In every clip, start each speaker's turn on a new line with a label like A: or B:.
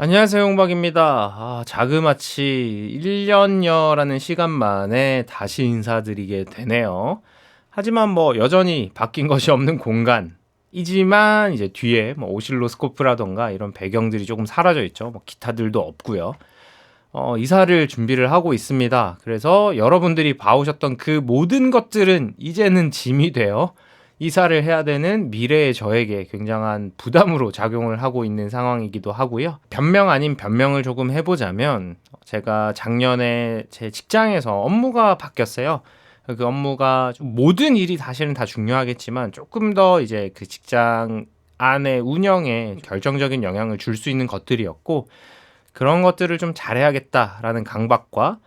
A: 안녕하세요, 홍박입니다. 자그마치 1년여라는 시간 만에 다시 인사드리게 되네요. 하지만 뭐 여전히 바뀐 것이 없는 공간이지만 이제 뒤에 뭐 오실로스코프라던가 이런 배경들이 조금 사라져 있죠. 뭐 기타들도 없고요. 이사를 준비를 하고 있습니다. 그래서 여러분들이 봐오셨던 그 모든 것들은 이제는 짐이 되어 이사를 해야 되는 미래의 저에게 굉장한 부담으로 작용을 하고 있는 상황이기도 하고요. 변명 아닌 변명을 조금 해보자면 제가 작년에 제 직장에서 업무가 바뀌었어요. 그 업무가 좀 모든 일이 사실은 다 중요하겠지만 조금 더 이제 그 직장 안의 운영에 결정적인 영향을 줄 수 있는 것들이었고, 그런 것들을 좀 잘해야겠다라는 강박과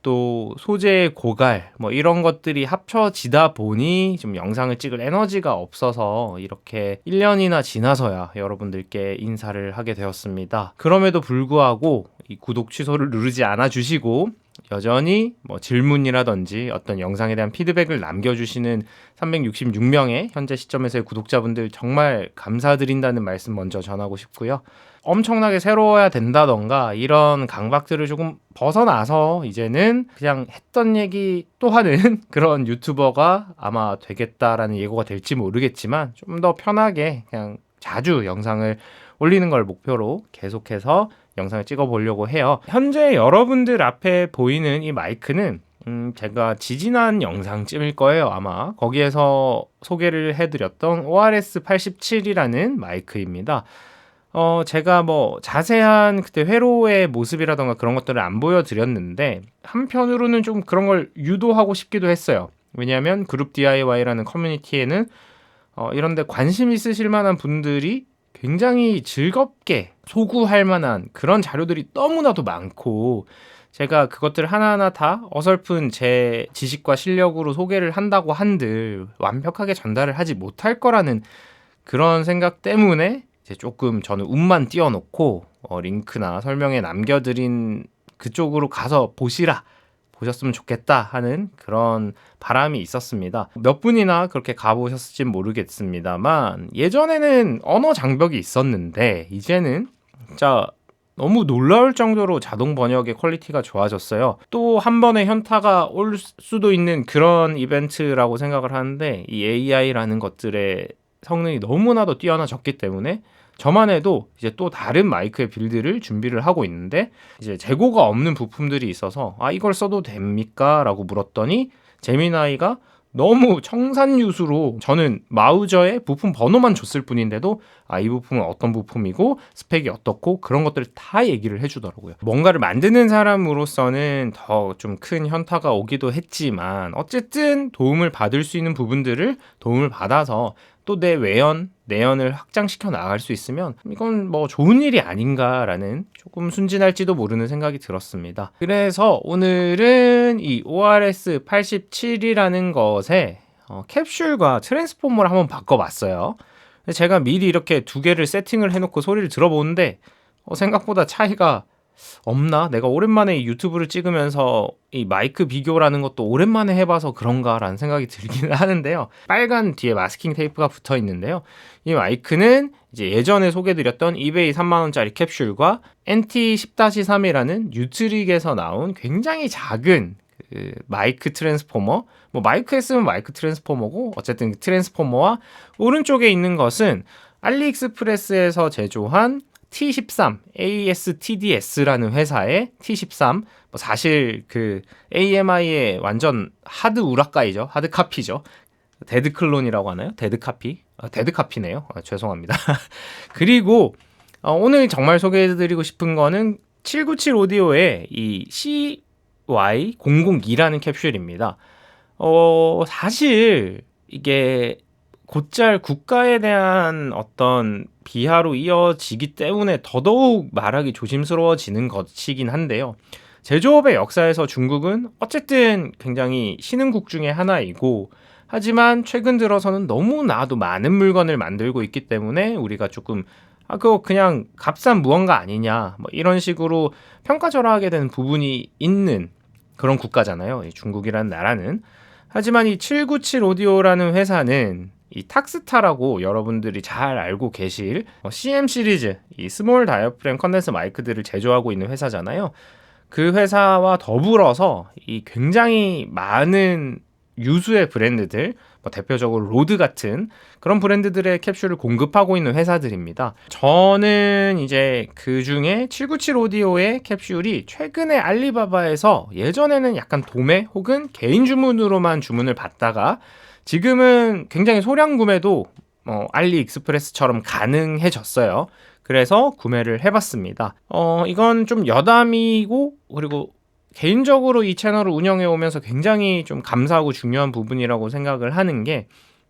A: 또 소재의 고갈 뭐 이런 것들이 합쳐지다 보니 좀 영상을 찍을 에너지가 없어서 이렇게 1년이나 지나서야 여러분들께 인사를 하게 되었습니다. 그럼에도 불구하고 이 구독 취소를 누르지 않아 주시고 여전히 뭐 질문이라든지 어떤 영상에 대한 피드백을 남겨주시는 366명의 현재 시점에서의 구독자분들 정말 감사드린다는 말씀 먼저 전하고 싶고요. 엄청나게 새로워야 된다던가 이런 강박들을 조금 벗어나서 이제는 그냥 했던 얘기 또 하는 그런 유튜버가 아마 되겠다라는 예고가 될지 모르겠지만, 좀 더 편하게 그냥 자주 영상을 올리는 걸 목표로 계속해서 영상을 찍어 보려고 해요. 현재 여러분들 앞에 보이는 이 마이크는 제가 지지난 영상쯤일 거예요. 아마 거기에서 소개를 해드렸던 ORS-87이라는 마이크입니다. 제가 뭐 자세한 그때 회로의 모습이라던가 그런 것들을 안 보여드렸는데, 한편으로는 좀 그런 걸 유도하고 싶기도 했어요. 왜냐하면 그룹 DIY라는 커뮤니티에는 이런데 관심 있으실 만한 분들이 굉장히 즐겁게 소구할 만한 그런 자료들이 너무나도 많고, 제가 그것들 하나하나 다 어설픈 제 지식과 실력으로 소개를 한다고 한들 완벽하게 전달을 하지 못할 거라는 그런 생각 때문에 이제 조금 저는 운만 띄워놓고 링크나 설명에 남겨드린 그쪽으로 가서 보셨으면 좋겠다 하는 그런 바람이 있었습니다. 몇 분이나 그렇게 가보셨을지 모르겠습니다만, 예전에는 언어 장벽이 있었는데 이제는 진짜 너무 놀라울 정도로 자동 번역의 퀄리티가 좋아졌어요. 또 한 번의 현타가 올 수도 있는 그런 이벤트라고 생각을 하는데, 이 AI라는 것들의 성능이 너무나도 뛰어나졌기 때문에 저만 해도 이제 또 다른 마이크의 빌드를 준비를 하고 있는데, 이제 재고가 없는 부품들이 있어서 이걸 써도 됩니까? 라고 물었더니 제미나이가 너무 청산유수로 저는 마우저의 부품 번호만 줬을 뿐인데도 이 부품은 어떤 부품이고 스펙이 어떻고 그런 것들을 다 얘기를 해주더라고요. 뭔가를 만드는 사람으로서는 더 좀 큰 현타가 오기도 했지만, 어쨌든 도움을 받을 수 있는 부분들을 도움을 받아서 또 내 내연을 확장시켜 나갈 수 있으면 이건 뭐 좋은 일이 아닌가라는 조금 순진할지도 모르는 생각이 들었습니다. 그래서 오늘은 이 ORS-87이라는 것에 캡슐과 트랜스포머를 한번 바꿔봤어요. 제가 미리 이렇게 두 개를 세팅을 해놓고 소리를 들어보는데 생각보다 차이가 없나? 내가 오랜만에 이 유튜브를 찍으면서 이 마이크 비교라는 것도 오랜만에 해봐서 그런가라는 생각이 들기는 하는데요. 빨간 뒤에 마스킹 테이프가 붙어 있는데요. 이 마이크는 이제 예전에 소개드렸던 이베이 3만원짜리 캡슐과 NT10-3이라는 뉴트릭에서 나온 굉장히 작은 그 마이크 트랜스포머, 뭐 마이크에 쓰면 마이크 트랜스포머고, 어쨌든 그 트랜스포머와 오른쪽에 있는 것은 알리익스프레스에서 제조한 T13 ASTDS라는 회사의 T13, 사실 그 AMI의 완전 하드 우라카이죠. 하드 카피죠. 데드 클론이라고 하나요? 데드 카피? 데드 카피네요. 죄송합니다. 그리고 오늘 정말 소개해드리고 싶은 거는 797 오디오의 이 CY002라는 캡슐입니다. 사실 이게 곧잘 국가에 대한 어떤 비하로 이어지기 때문에 더더욱 말하기 조심스러워지는 것이긴 한데요. 제조업의 역사에서 중국은 어쨌든 굉장히 신흥국 중에 하나이고, 하지만 최근 들어서는 너무나도 많은 물건을 만들고 있기 때문에 우리가 조금 그거 그냥 값싼 무언가 아니냐 뭐 이런 식으로 평가절하하게 되는 부분이 있는 그런 국가잖아요, 이 중국이라는 나라는. 하지만 이 797 오디오라는 회사는 이 탁스타라고 여러분들이 잘 알고 계실 CM 시리즈 이 스몰 다이어프램 컨덴서 마이크들을 제조하고 있는 회사잖아요. 그 회사와 더불어서 이 굉장히 많은 유수의 브랜드들, 대표적으로 로드 같은 그런 브랜드들의 캡슐을 공급하고 있는 회사들입니다. 저는 이제 그 중에 797 오디오의 캡슐이 최근에 알리바바에서 예전에는 약간 도매 혹은 개인 주문으로만 주문을 받다가 지금은 굉장히 소량 구매도 알리익스프레스처럼 가능해졌어요. 그래서 구매를 해봤습니다. 이건 좀 여담이고 그리고 개인적으로 이 채널을 운영해 오면서 굉장히 좀 감사하고 중요한 부분이라고 생각을 하는 게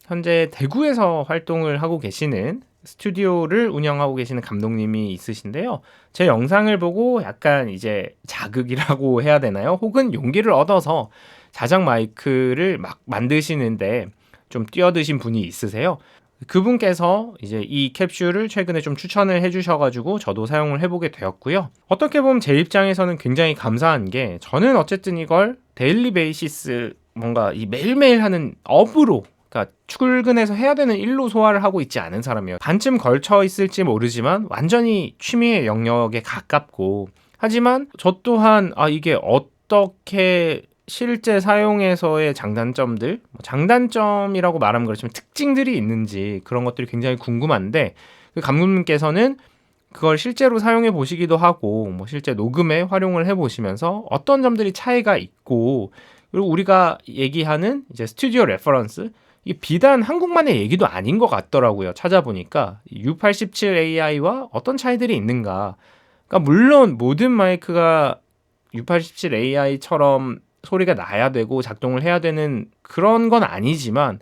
A: 현재 대구에서 활동을 하고 계시는 스튜디오를 운영하고 계시는 감독님이 있으신데요. 제 영상을 보고 약간 이제 자극이라고 해야 되나요? 혹은 용기를 얻어서 자작 마이크를 막 만드시는데 좀 뛰어드신 분이 있으세요. 그분께서 이제 이 캡슐을 최근에 좀 추천을 해주셔가지고 저도 사용을 해보게 되었고요. 어떻게 보면 제 입장에서는 굉장히 감사한 게 저는 어쨌든 이걸 데일리 베이시스 뭔가 이 매일매일 하는 업으로 그러니까 출근해서 해야 되는 일로 소화를 하고 있지 않은 사람이에요. 반쯤 걸쳐 있을지 모르지만 완전히 취미의 영역에 가깝고 하지만 저 또한 이게 어떻게 실제 사용에서의 장단점들, 장단점이라고 말하면 그렇지만 특징들이 있는지 그런 것들이 굉장히 궁금한데 그 감독님께서는 그걸 실제로 사용해 보시기도 하고 실제 녹음에 활용을 해 보시면서 어떤 점들이 차이가 있고 그리고 우리가 얘기하는 이제 스튜디오 레퍼런스 이 비단 한국만의 얘기도 아닌 것 같더라고요. 찾아보니까 U87AI와 어떤 차이들이 있는가. 그러니까 물론 모든 마이크가 U87AI처럼 소리가 나야 되고 작동을 해야 되는 그런 건 아니지만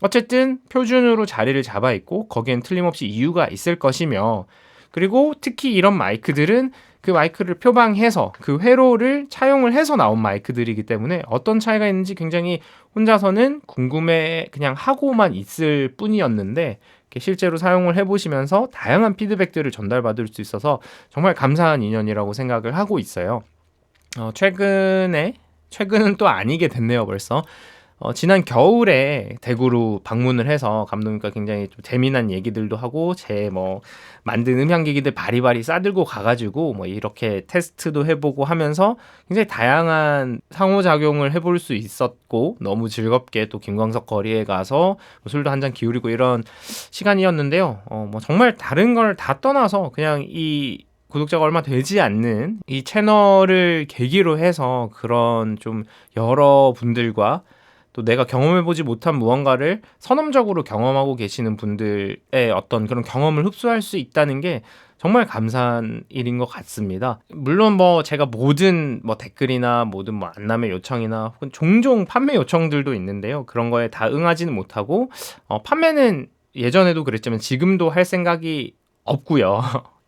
A: 어쨌든 표준으로 자리를 잡아 있고 거기엔 틀림없이 이유가 있을 것이며 그리고 특히 이런 마이크들은 그 마이크를 표방해서 그 회로를 차용을 해서 나온 마이크들이기 때문에 어떤 차이가 있는지 굉장히 혼자서는 궁금해 그냥 하고만 있을 뿐이었는데 실제로 사용을 해보시면서 다양한 피드백들을 전달받을 수 있어서 정말 감사한 인연이라고 생각을 하고 있어요. 최근은 또 아니게 됐네요, 벌써. 지난 겨울에 대구로 방문을 해서 감독님과 굉장히 좀 재미난 얘기들도 하고 제 만든 음향기기들 바리바리 싸들고 가가지고 이렇게 테스트도 해보고 하면서 굉장히 다양한 상호작용을 해볼 수 있었고 너무 즐겁게 또 김광석 거리에 가서 술도 한잔 기울이고 이런 시간이었는데요. 정말 다른 걸 다 떠나서 그냥 이 구독자가 얼마 되지 않는 이 채널을 계기로 해서 그런 좀 여러분들과 또 내가 경험해보지 못한 무언가를 선험적으로 경험하고 계시는 분들의 어떤 그런 경험을 흡수할 수 있다는 게 정말 감사한 일인 것 같습니다. 물론 제가 모든 댓글이나 모든 안남의 요청이나 혹은 종종 판매 요청들도 있는데요. 그런 거에 다 응하지는 못하고 판매는 예전에도 그랬지만 지금도 할 생각이 없고요.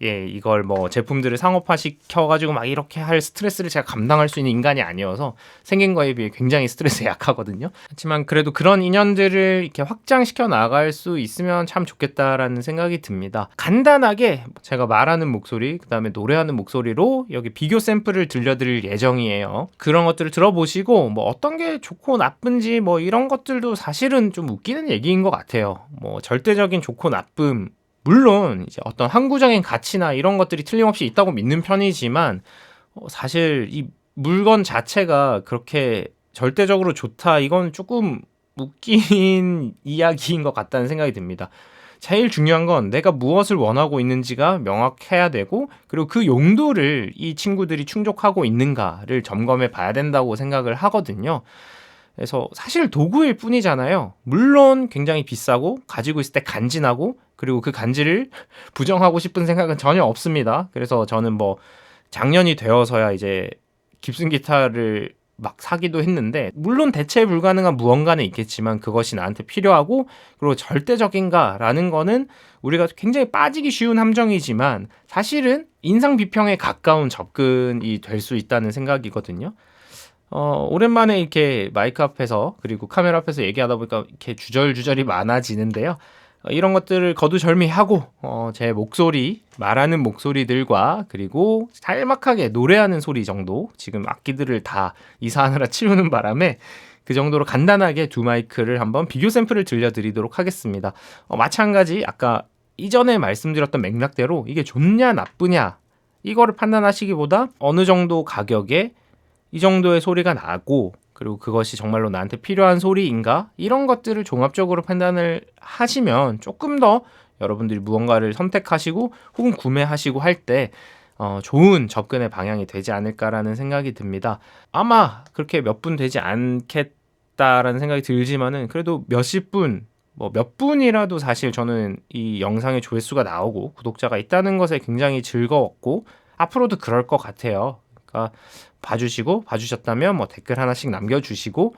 A: 예, 이걸 제품들을 상업화 시켜가지고 막 이렇게 할 스트레스를 제가 감당할 수 있는 인간이 아니어서 생긴 거에 비해 굉장히 스트레스에 약하거든요. 하지만 그래도 그런 인연들을 이렇게 확장시켜 나갈 수 있으면 참 좋겠다라는 생각이 듭니다. 간단하게 제가 말하는 목소리, 그 다음에 노래하는 목소리로 여기 비교 샘플을 들려드릴 예정이에요. 그런 것들을 들어보시고 어떤 게 좋고 나쁜지 이런 것들도 사실은 좀 웃기는 얘기인 것 같아요. 절대적인 좋고 나쁨 물론 이제 어떤 항구적인 가치나 이런 것들이 틀림없이 있다고 믿는 편이지만 사실 이 물건 자체가 그렇게 절대적으로 좋다 이건 조금 웃긴 이야기인 것 같다는 생각이 듭니다. 제일 중요한 건 내가 무엇을 원하고 있는지가 명확해야 되고 그리고 그 용도를 이 친구들이 충족하고 있는가를 점검해 봐야 된다고 생각을 하거든요. 그래서 사실 도구일 뿐이잖아요. 물론 굉장히 비싸고 가지고 있을 때 간지나고 그리고 그 간지를 부정하고 싶은 생각은 전혀 없습니다. 그래서 저는 작년이 되어서야 이제 깁슨 기타를 막 사기도 했는데 물론 대체 불가능한 무언가는 있겠지만 그것이 나한테 필요하고 그리고 절대적인가라는 거는 우리가 굉장히 빠지기 쉬운 함정이지만 사실은 인상 비평에 가까운 접근이 될 수 있다는 생각이거든요. 오랜만에 이렇게 마이크 앞에서 그리고 카메라 앞에서 얘기하다 보니까 이렇게 주절주절이 많아지는데요. 이런 것들을 거두절미하고 제 목소리, 말하는 목소리들과 그리고 짤막하게 노래하는 소리 정도 지금 악기들을 다 이사하느라 치우는 바람에 그 정도로 간단하게 두 마이크를 한번 비교 샘플을 들려드리도록 하겠습니다. 마찬가지 아까 이전에 말씀드렸던 맥락대로 이게 좋냐 나쁘냐 이거를 판단하시기보다 어느 정도 가격에 이 정도의 소리가 나고 그리고 그것이 정말로 나한테 필요한 소리인가 이런 것들을 종합적으로 판단을 하시면 조금 더 여러분들이 무언가를 선택하시고 혹은 구매하시고 할 때 좋은 접근의 방향이 되지 않을까라는 생각이 듭니다. 아마 그렇게 몇 분 되지 않겠다라는 생각이 들지만은 그래도 몇십 분, 뭐 몇 분이라도 사실 저는 이 영상의 조회수가 나오고 구독자가 있다는 것에 굉장히 즐거웠고 앞으로도 그럴 것 같아요. 그러니까 봐주셨다면 뭐 댓글 하나씩 남겨주시고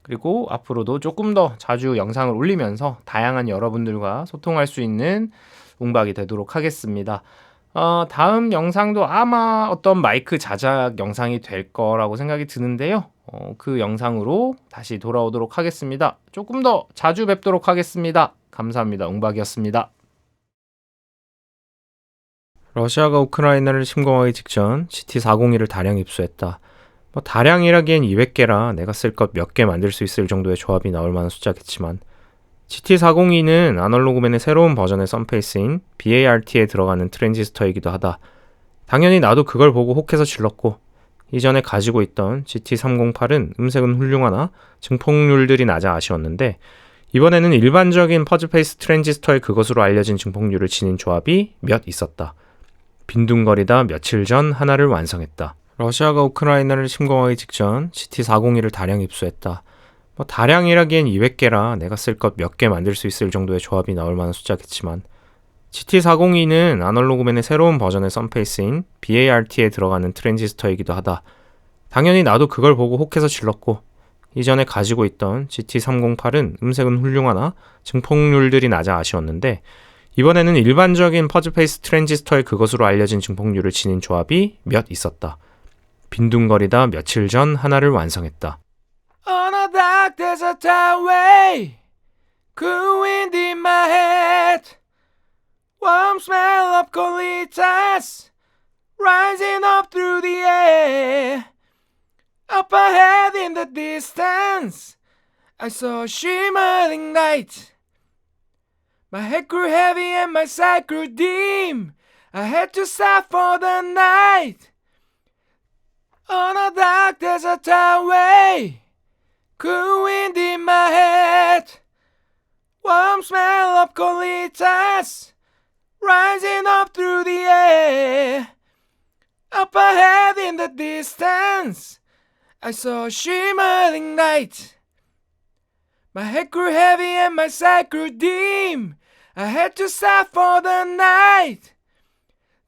A: 그리고 앞으로도 조금 더 자주 영상을 올리면서 다양한 여러분들과 소통할 수 있는 웅박이 되도록 하겠습니다. 다음 영상도 아마 어떤 마이크 자작 영상이 될 거라고 생각이 드는데요. 그 영상으로 다시 돌아오도록 하겠습니다. 조금 더 자주 뵙도록 하겠습니다. 감사합니다. 웅박이었습니다. 러시아가 우크라이나를 침공하기 직전 GT401을 다량 입수했다. 다량이라기엔 200개라 내가 쓸 것 몇 개 만들 수 있을 정도의 조합이 나올 만한 숫자겠지만 GT402는 아날로그맨의 새로운 버전의 썬페이스인 BART에 들어가는 트랜지스터이기도 하다. 당연히 나도 그걸 보고 혹해서 질렀고 이전에 가지고 있던 GT308은 음색은 훌륭하나 증폭률들이 낮아 아쉬웠는데 이번에는 일반적인 퍼즈페이스 트랜지스터의 그것으로 알려진 증폭률을 지닌 조합이 몇 있었다. 빈둥거리다 며칠 전 하나를 완성했다. 러시아가 우크라이나를 침공하기 직전 GT401을 다량 입수했다. 다량이라기엔 200개라 내가 쓸 것 몇 개 만들 수 있을 정도의 조합이 나올 만한 숫자겠지만 GT402는 아날로그맨의 새로운 버전의 썬페이스인 BART에 들어가는 트랜지스터이기도 하다. 당연히 나도 그걸 보고 혹해서 질렀고 이전에 가지고 있던 GT308은 음색은 훌륭하나 증폭률들이 낮아 아쉬웠는데 이번에는 일반적인 퍼즈페이스 트랜지스터의 그것으로 알려진 증폭률을 지닌 조합이 몇 있었다. 빈둥거리다 며칠 전 하나를 완성했다. On a dark desert highway, cool wind in my head, warm smell of colitas rising up through the air. Up ahead in the distance, I saw a shimmering light. My head grew heavy and my sight grew dim. I had to stop for the night. On a dark desert highway, cool wind in my head, warm smell of colitas rising up through the air. Up ahead in the distance, I saw a shimmering light. My head grew heavy and my sight grew dim. I had to stop for the night.